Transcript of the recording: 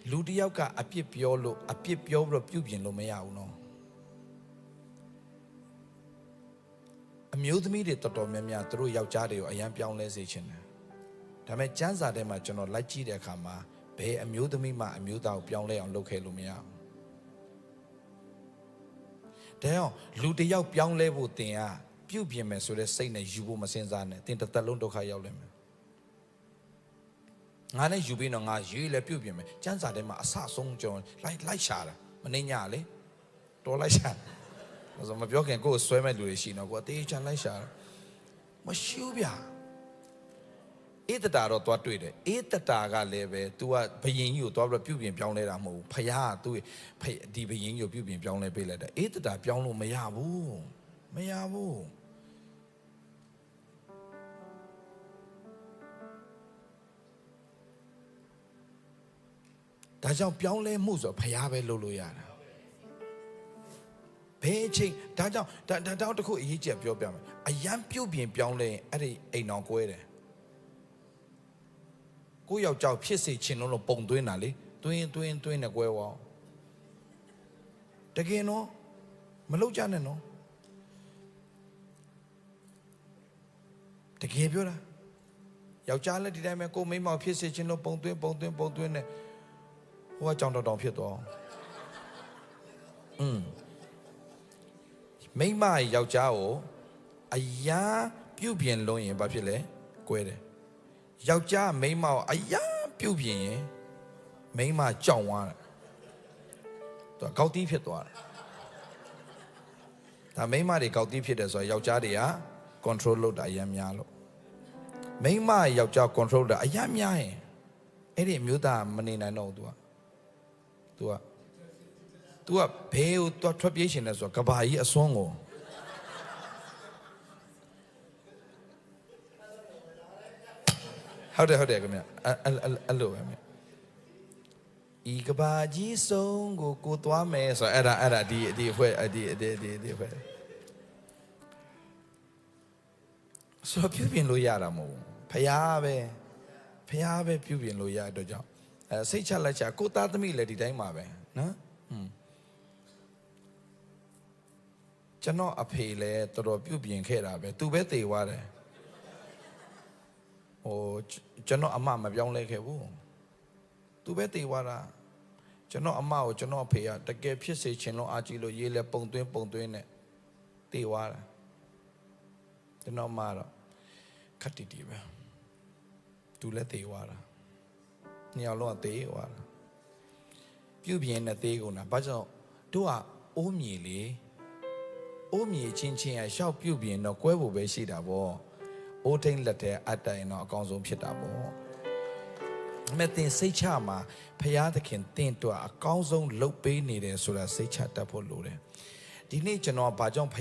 လူတယောက်ကအပြစ်ပြောလို့အပြစ်ပြောပြီးတော့ပြုပြင်လို့မရဘူးနော်အမျိုးသမီးတွေတော်တော်များများသူတို့ယောက်ျားတွေကိုအယံပြောင်းလဲစေချင်တယ်ဒါပေမဲ့ကျမ်းစာထဲမှာကျွန်တော်လိုက်ကြည့်တဲ့အခါမှာဘယ်အမျိုးသမီးမှအမျိုးသားကိုပြောင်းလဲအောင်လုပ်ခဲ့လို့မရဘူးဒါကြောင့်လူတယောက်ပြောင်းလဲဖို့တင်ကပြုပြင်မယ်ဆိုတဲ့စိတ်နဲ့ယူဖို့မစင်စားနဲ့တင်တစ်သက်လုံးဒုက္ခရောက်လိမ့်မယ်ငါနဲ့ယူပြီးတော့ငါရေးလဲပြုပြင်မယ်ကျမ်းစာထဲမှာအဆဆုံးကျွန်တော်လိုက်ရှာတာမနှိမ့်ညလေတော်လိုက်ရှာဘာလို့မပြောခင်ကိုယ်ဆွဲမဲ့လူတွေရှိတော့ကိုယ်အသေးချမ်းလိုက်ရှာမရှိဘူးဗျာဧတတာတော့သွားတွေ့တယ်ဧတတာကလည်းပဲ तू ကဘယင်ကြီးကိုသွားပြီးပြုပြင်ပြောင်းလဲတာမဟုတ်ဘူးဖယားက तू ဒီဘယင်ကြီးကိုပြုပြင်ပြောင်းလဲပေးလိုက်တယ်ဧတတာပြောင်းလို့မရဘူးဒါကြောင့်ပြောင်းလဲမှုဆိုဖယားပဲလုပ်လို့ရတာဘယ်အချိန်ဒါကြောင့်ဒါတခုအရေးကြီးပြောပြမယ်အယံပြုတ်ပြင်ပြောင်းလဲအဲ့ဒီအိမ်တော်ကွဲတယ်ကိုယောက်ျားဖြစ်စေချင်လို့ပုံသွင်းတာလေသွင်းနဲ့ကွဲသွားတကယ်နော်မလုပ်ကြနဲ့နော်တကယ်ပြောတာယောက်ျားလည်းဒီတိုင်းပဲကိုမိန်းမဖြစ်စေချင်လို့ပုံသွင်းနဲ့ဟိုကကြောင်တောင်ဖြစ်သွားမိန်းမယောက်ျားကိုအယားပြုတ်ပြင်လုံးရင်ဘာဖြစ်လဲကွဲတယ်ယောက်ျားမိန်းမကိုအယားပြုတ်ပြင်ရင်မိန်းမကြောင်သွားတယ်သူကောက်တီးဖြစ်သွားတယ်ဒါမိန်းမတွေကောက်တီးဖြစ်တယ်ဆိုတော့ယောက်ျားတွေက control လုပ်တာအများများလို့မိန်းမယောက်ျား control တာအများများရင်အဲ့ဒီအမျိုးသားမနေနိုင်တော့ဘူး तू ကဘယ်ကိုထွက်ပြေးရှင်လဲဆိုတော့ကဘာကြီးအစွန်းကိုဟုတ်တယ်ခင်ဗျအဲ့လိုပဲဤကဘာကြီးဆုံးကိုသွားမယ်ဆိုတော့အဲ့ဒါဒီအဖွဲ့ဒီအဖွဲ့ဆိုပြုပြင်လို့ရတာမဟုတ်ဘူးဖျားပဲပြုပြင်လို့ရတဲ့အတွက်ကြောင့်စိတ်ချလက်ချကိုသားသမီးလည်းဒီတိုင်းမှာပဲနော်ကျွန်တော်အဖေလည်းတော်တော်ပြုပြင်ခဲ့တာပဲသူပဲတည်သွားတယ်ကျွန်တော်အမမပြောင်းလဲခဲ့ဘူးသူပဲတည်သွားတာကျွန်တော်အမကိုကျွန်တော်အဖေကတကယ်ဖြစ်စေချင်လို့အားကြီးလို့ရေးလဲပုံသွင်းနဲ့တည်သွားတာကျွန်တော်အမတော့ခက်တီပဲသူလည်းတည်သွားတာနှစ်ယောက်လုံးကတည်သွားတာပြုပြင်တဲ့သေးကုန်တာဘာကြောင့်တို့ကအိုးမြေလေအိုးမြေချင်းရရှောက်ပြုတ်ပြင်တော့ကွဲဖို့ပဲရှိတာပေါ့အိုးထိန်လက်တဲ့အတိုင်တော့အကောင်းဆုံးဖြစ်တာပေါ့မဲ့တင်စိတ်ချမှာဖရာသခင်တင့်တော့အကောင်းဆုံးလုပ်ပေးနေတယ်ဆိုတာစိတ်ချတတ်ဖို့လိုတယ်ဒီနေ့ကျွန်တော်ဘာကြောင့်